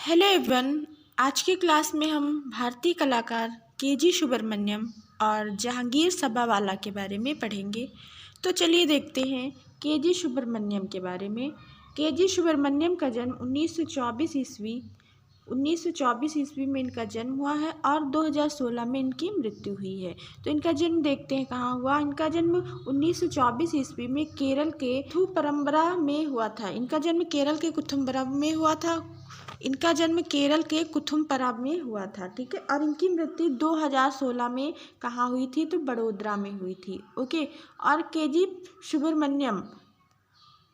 Hello everyone. आज की class में हम भारतीय कलाकार के.जी. सुब्रमण्यम और जहांगीर सभावाला के बारे में पढ़ेंगे। तो चलिए देखते हैं के.जी. सुब्रमण्यम के बारे में। के.जी. सुब्रमण्यम का जन्म 1924 ईस्वी में इनका जन्म हुआ है और 2016 में इनकी मृत्यु हुई है। तो इनका जन्म देखते हैं कहाँ हुआ। इनका जन्म 1924 ईस्वी में केरल के कुथुम्बरा में हुआ था। इनका जन्म केरल के कुथुम्बरा में हुआ था। ठीक है। और इनकी मृत्यु 2016 में कहाँ हुई थी? तो बड़ोदरा में हुई थी। ओके। और के.जी. सुब्रमण्यम,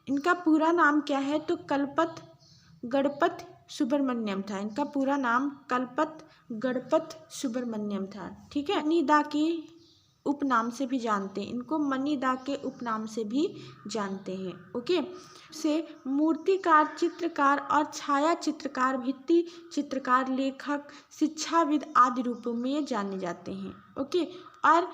इनका पूरा नाम क्या है? तो कलपत गणपत सुब्रमण्यम था। इनका पूरा नाम कलपत गणपत सुब्रमण्यम था। ठीक है। मनीदा के उपनाम से भी जानते हैं इनको, मनीदा के उपनाम से भी जानते हैं। ओके। से मूर्तिकार, चित्रकार और छाया चित्रकार, भित्ति चित्रकार, लेखक, शिक्षाविद आदि रूपों में ये जाने जाते हैं। ओके। और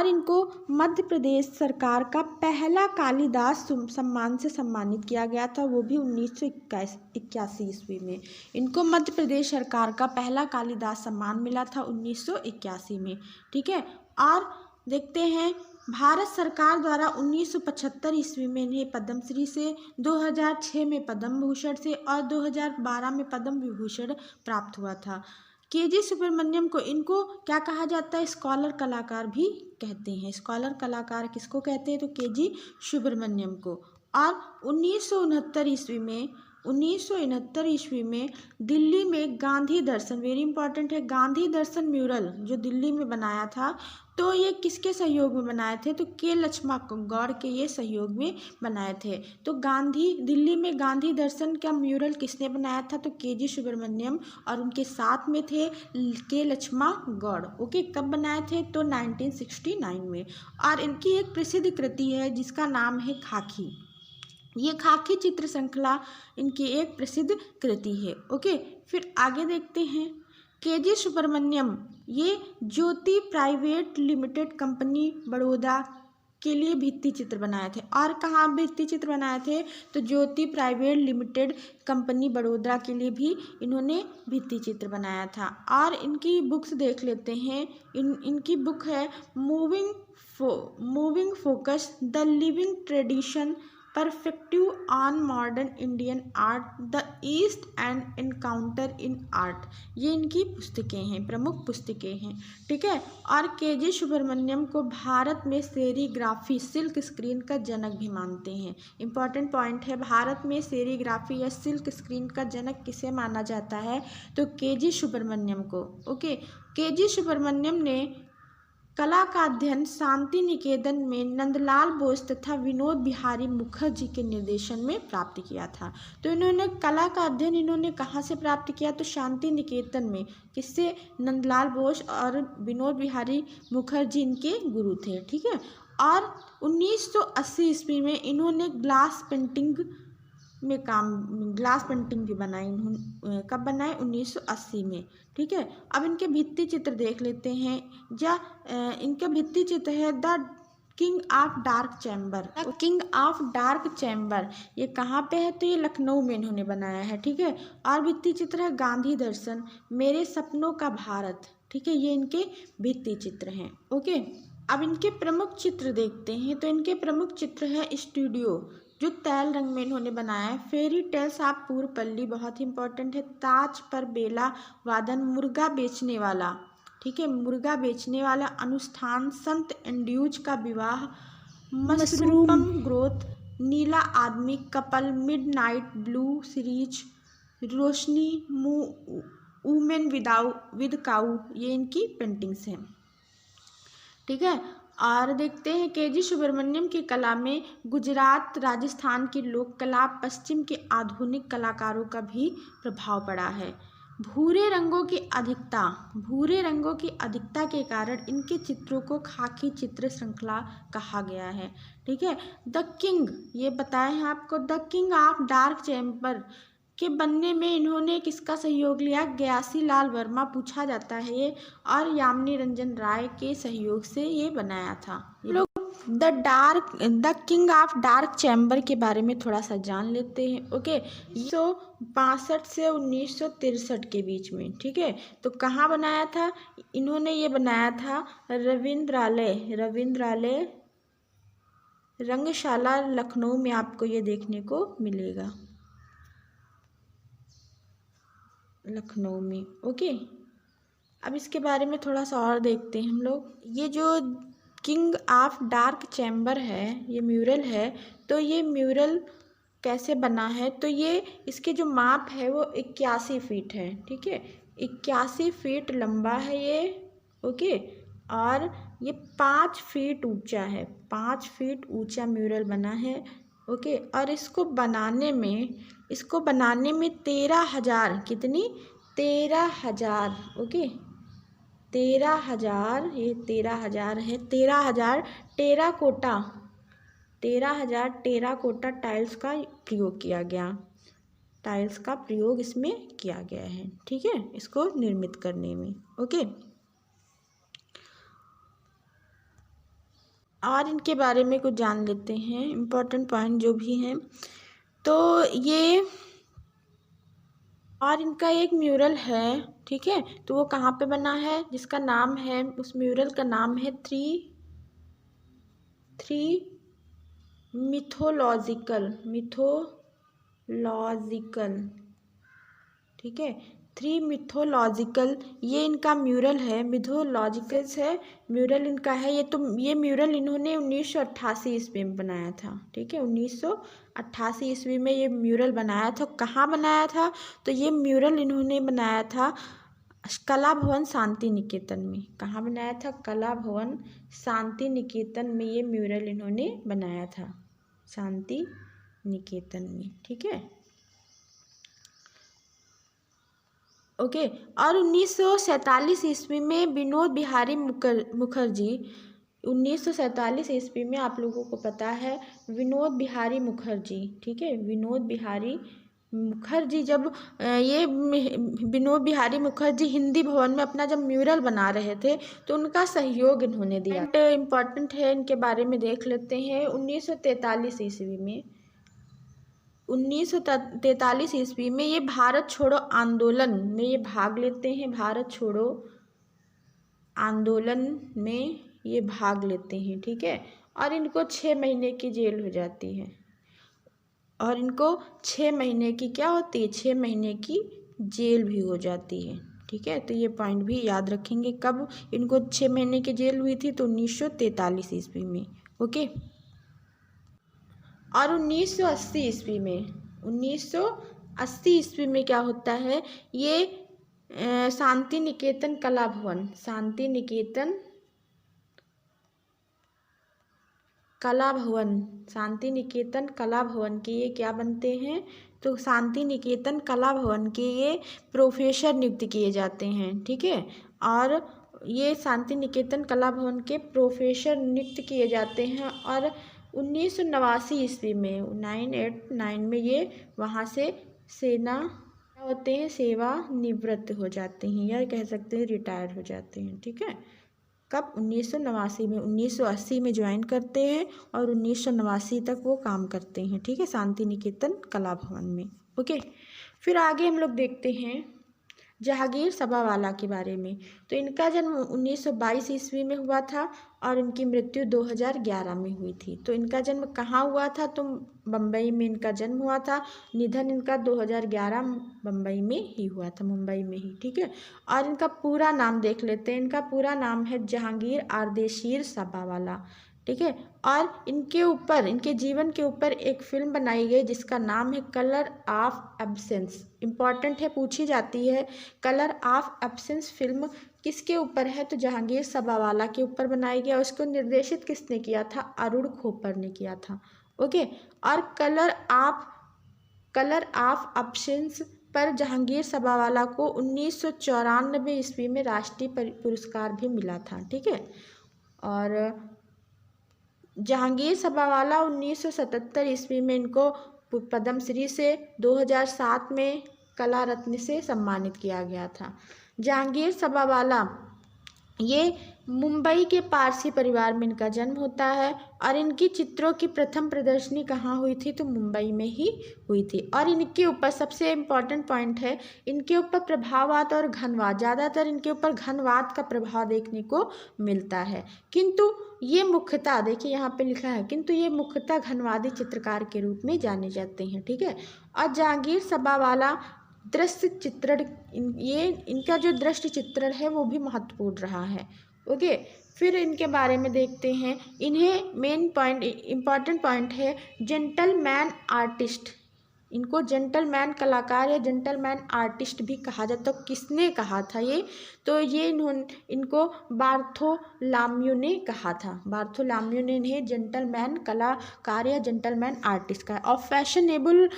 इनको मध्य प्रदेश सरकार का पहला कालिदास सम्मान से सम्मानित किया गया था, वो भी 1981 ईस्वी में। इनको मध्य प्रदेश सरकार का पहला कालिदास सम्मान मिला था 1981 में। ठीक है। और देखते हैं भारत सरकार द्वारा 1975 ईस्वी में इन्हें पद्मश्री से, 2006 में पद्म भूषण से और 2012 में पद्म विभूषण प्राप्त हुआ था। के.जी. सुब्रमण्यम को इनको क्या कहा जाता है? स्कॉलर कलाकार भी कहते हैं। स्कॉलर कलाकार किसको कहते हैं? तो के.जी. सुब्रमण्यम को। और 1969 ईस्वी में दिल्ली में गांधी दर्शन, वेरी इंपॉर्टेंट है, गांधी दर्शन म्यूरल जो दिल्ली में बनाया था, तो ये किसके सहयोग में बनाए थे? तो के लक्ष्मा गौड़ के ये सहयोग में बनाए थे। तो दिल्ली में गांधी दर्शन का म्यूरल किसने बनाया था? तो के.जी. सुब्रमण्यम और उनके साथ में थे के लक्ष्मा गौड़। ओके। कब बनाए थे? तो 1969 में। और इनकी एक प्रसिद्ध कृति है जिसका नाम है खाकी। ये खाकी चित्र श्रृंखला इनकी एक प्रसिद्ध कृति है। ओके। फिर आगे देखते हैं के.जी. सुब्रमण्यम ये ज्योति प्राइवेट लिमिटेड कंपनी बड़ौदा के लिए भित्ति चित्र बनाए थे। और कहाँ भित्ति चित्र बनाए थे? तो ज्योति प्राइवेट लिमिटेड कंपनी बड़ौदा के लिए भी इन्होंने भित्ति चित्र बनाया था। और इनकी बुक्स देख लेते हैं। इनकी बुक है moving focus, the living tradition, perspective on modern Indian art, the east and encounter in art. ये इनकी पुस्तकें हैं, प्रमुख पुस्तकें हैं। ठीक है। और के.जी. सुब्रमण्यम को भारत में सेरीग्राफी, सिल्क स्क्रीन का जनक भी मानते हैं। इंपॉर्टेंट पॉइंट है, भारत में सेरीग्राफी या सिल्क स्क्रीन का जनक किसे माना जाता है? तो के.जी. सुब्रमण्यम को। ओके। के.जी. सुब्रमण्यम ने कला का अध्ययन शांति निकेतन में नंदलाल बोस तथा विनोद बिहारी मुखर्जी के निर्देशन में प्राप्त किया था। तो इन्होंने कला का अध्ययन कहाँ से प्राप्त किया? तो शांति निकेतन में। किससे? नंदलाल बोस और विनोद बिहारी मुखर्जी इनके गुरु थे। ठीक है। और 1980 ईस्वी में इन्होंने ग्लास पेंटिंग भी बनाई। कब बनाए? 1980 में। ठीक है। अब इनके भित्ति चित्र देख लेते हैं। इनका भित्ति चित्र है the king of dark chamber. ये कहाँ पे है? तो ये लखनऊ में इन्होंने बनाया है। ठीक है। और भित्ति चित्र है गांधी दर्शन, मेरे सपनों का भारत। ठीक है। ये इनके भित्ति चित्र हैं। ओके। अब इनके प्रमुख चित्र देखते हैं। तो इनके प्रमुख चित्र है स्टूडियो, जो तैल रंग में इन्होंने बनाया है। फेरी टेल्स ऑफ पूरपल्ली, बहुत ही इंपॉर्टेंट है। ताज पर बेला वादन, मुर्गा बेचने वाला। ठीक है। मुर्गा बेचने वाला अनुष्ठान, संत एंड्रयूज का विवाह, मशरूम ग्रोथ, नीला आदमी, कपल, मिडनाइट ब्लू सीरीज, रोशनी, वुमेन विद काऊ। ये इनकी पेंटिंग्स हैं। ठीक है। और देखते हैं के.जी. सुब्रमण्यम की कला में गुजरात, राजस्थान की लोक कला, पश्चिम के आधुनिक कलाकारों का भी प्रभाव पड़ा है। भूरे रंगों की अधिकता के कारण इनके चित्रों को खाकी चित्र श्रृंखला कहा गया है। ठीक है। द किंग, ये बताया है आपको, the king of dark chamber के बनने में इन्होंने किसका सहयोग लिया? गयासी लाल वर्मा पूछा जाता है ये, और यामिनी रंजन राय के सहयोग से ये बनाया था। ये लोग the king of dark chamber के बारे में थोड़ा सा जान लेते हैं। ओके, 1962 से 1963 के बीच में, ठीक है। तो कहाँ बनाया था इन्होंने? ये बनाया था रविंद्रालय रंगशाला, लखनऊ में आपको ये देखने को मिलेगा, लखनऊ में। ओके, अब इसके बारे में थोड़ा सा और देखते हैं हम लोग। ये जो किंग ऑफ डार्क चैम्बर है, ये म्यूरल है, तो ये म्यूरल कैसे बना है? तो ये इसके जो माप है वो 81 फीट है, ठीक है। 81 फीट लंबा है ये, ओके। और ये 5 फीट ऊंचा है, 5 फीट ऊंचा म्यूरल बना है, ओके। और इसको बनाने में 13,000, कितनी? 13,000, ओके। 13,000, ये 13,000 है, 13,000 टेराकोटा टाइल्स का प्रयोग किया गया, टाइल्स का प्रयोग इसमें किया गया है, ठीक है, इसको निर्मित करने में, ओके। और इनके बारे में कुछ जान लेते हैं, इम्पोर्टेंट पॉइंट जो भी हैं। तो ये और इनका एक म्यूरल है, ठीक है। तो वो कहाँ पे बना है? जिसका नाम है, उस म्यूरल का नाम है थ्री मिथोलॉजिकल, ठीक है। 3 मिथोलॉजिकल, ये इनका म्यूरल है, मिथोलॉजिकल है म्यूरल इनका है। ये म्यूरल इन्होंने 1988 ईस्वी में बनाया था, ठीक है। 1988 ईस्वी में ये म्यूरल बनाया था। कहाँ बनाया था? तो ये म्यूरल इन्होंने बनाया था कला भवन शांति निकेतन में। कहाँ बनाया था? कला भवन शांति निकेतन में ये म्यूरल इन्होंने बनाया था, शांति निकेतन में, ठीक है, ओके। और 1947 ईस्वी में विनोद बिहारी मुखर्जी, 1947 ईस्वी में आप लोगों को पता है विनोद बिहारी मुखर्जी, ठीक है। विनोद बिहारी मुखर्जी जब ये विनोद बिहारी मुखर्जी हिंदी भवन में अपना जब म्यूरल बना रहे थे तो उनका सहयोग इन्होंने दिया। इम्पॉर्टेंट है, इनके बारे में देख लेते हैं। 1943 ईस्वी में 1943 ईस्वी में ये भारत छोड़ो आंदोलन में ये भाग लेते हैं, भारत छोड़ो आंदोलन में ये भाग लेते हैं, ठीक है। और इनको 6 महीने की जेल हो जाती है, और इनको 6 महीने की क्या होती है? 6 महीने की जेल भी हो जाती है, ठीक है। तो ये पॉइंट भी याद रखेंगे। कब इनको 6 महीने की जेल हुई थी? तो 1943 ईस्वी में, ओके। और 1980 ईस्वी में 1980 ईस्वी में क्या होता है? ये शांति निकेतन कला भवन, शांति निकेतन कला भवन के ये क्या बनते हैं? तो शांति निकेतन कला भवन के ये प्रोफेसर नियुक्त किए जाते हैं, ठीक है। और ये शांति निकेतन कला भवन के प्रोफेसर नियुक्त किए जाते हैं। और 1989 ईस्वी में 989 में ये वहाँ से होते हैं, सेवा निवृत्त हो जाते हैं, या कह सकते हैं रिटायर हो जाते हैं, ठीक है। कब? 1989 में। 1980 में ज्वाइन करते हैं और 1989 तक वो काम करते हैं, ठीक है, शांति निकेतन कला भवन में, ओके। फिर आगे हम लोग देखते हैं जहांगीर सभावाला के बारे में। तो इनका जन्म 1922 ईस्वी में हुआ था और इनकी मृत्यु 2011 में हुई थी। तो इनका जन्म कहाँ हुआ था? तो बम्बई में इनका जन्म हुआ था। निधन इनका 2011 बम्बई में ही हुआ था, मुंबई में ही, ठीक है। और इनका पूरा नाम देख लेते हैं। इनका पूरा नाम है जहांगीर आर्देशीर सभावाला, ठीक है। और इनके ऊपर, इनके जीवन के ऊपर एक फिल्म बनाई गई जिसका नाम है कलर ऑफ एब्सेंस। इम्पॉर्टेंट है, पूछी जाती है। कलर ऑफ एब्सेंस फिल्म किसके ऊपर है? तो जहांगीर सभावाला के ऊपर बनाई गई। और उसको निर्देशित किसने किया था? अरुण खोपर ने किया था, ओके। और कलर ऑफ एब्सेंस पर जहांगीर सभावाला को 1994 ईस्वी में राष्ट्रीय पुरस्कार भी मिला था, ठीक है। और जहांगीर सभावाला 1977 ईस्वी में इनको पद्मश्री से, 2007 में कला रत्न से सम्मानित किया गया था। जहांगीर सभावाला ये मुंबई के पारसी परिवार में इनका जन्म होता है और इनकी चित्रों की प्रथम प्रदर्शनी कहाँ हुई थी, तो मुंबई में ही हुई थी। और इनके ऊपर सबसे इम्पॉर्टेंट पॉइंट है, इनके ऊपर प्रभाववाद और घनवाद, ज़्यादातर इनके ऊपर घनवाद का प्रभाव देखने को मिलता है। किंतु ये मुख्यतः, देखिए यहाँ पे लिखा है, किंतु ये मुख्यतः घनवादी चित्रकार के रूप में जाने जाते हैं, ठीक है। और जहांगीर सभावाला दृश्य चित्रण, ये इनका जो दृश्य चित्रण है वो भी महत्वपूर्ण रहा है। ओके, फिर इनके बारे में देखते हैं। इन्हें मेन पॉइंट, इम्पॉर्टेंट पॉइंट है जेंटलमैन आर्टिस्ट। इनको जेंटलमैन कलाकार या जेंटलमैन आर्टिस्ट भी कहा जाता। तो किसने कहा था ये, तो ये इनको बार्थोलोम्यू ने कहा था। बार्थोलोम्यू ने इन्हें जेंटलमैन कलाकार या जेंटलमैन आर्टिस्ट कहा। और फैशनेबल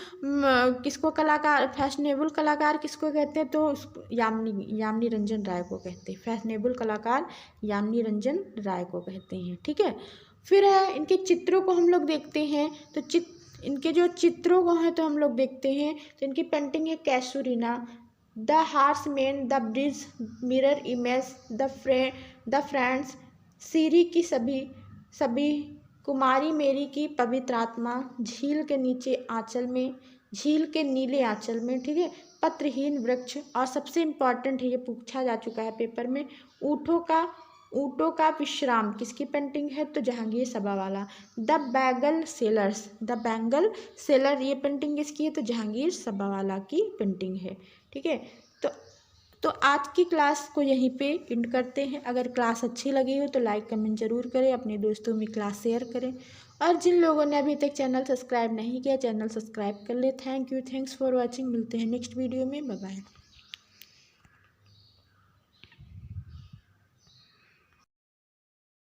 किसको कलाकार, फैशनेबल कलाकार किसको कहते हैं, तो यामिनी रंजन राय को कहते हैं। फैशनेबल कलाकार यामिनी रंजन राय को कहते हैं, ठीक है। फिर है इनके चित्रों को हम लोग देखते हैं, तो इनके जो चित्रों को हैं तो हम लोग देखते हैं, तो इनकी पेंटिंग है casuarina, the horseman, the bridge, mirror image, the friends, series की सभी, कुमारी मेरी की पवित्र आत्मा, झील के नीचे आंचल में, झील के नीले आंचल में, ठीक है, पत्रहीन वृक्ष, और सबसे इम्पॉर्टेंट है, ये पूछा जा चुका है पेपर में, ऊँटों का विश्राम, किसकी पेंटिंग है, तो Jahangir Sabhawala. The bangle seller, ये पेंटिंग किसकी है, तो जहांगीर सभावाला की पेंटिंग है, ठीक है। तो आज की क्लास को यहीं पे एंड करते हैं। अगर क्लास अच्छी लगी हो तो लाइक कमेंट जरूर करें, अपने दोस्तों में क्लास शेयर करें, और जिन लोगों ने अभी तक चैनल सब्सक्राइब नहीं किया, चैनल सब्सक्राइब कर ले। Thanks for watching. मिलते हैं नेक्स्ट वीडियो में, बाय बाय।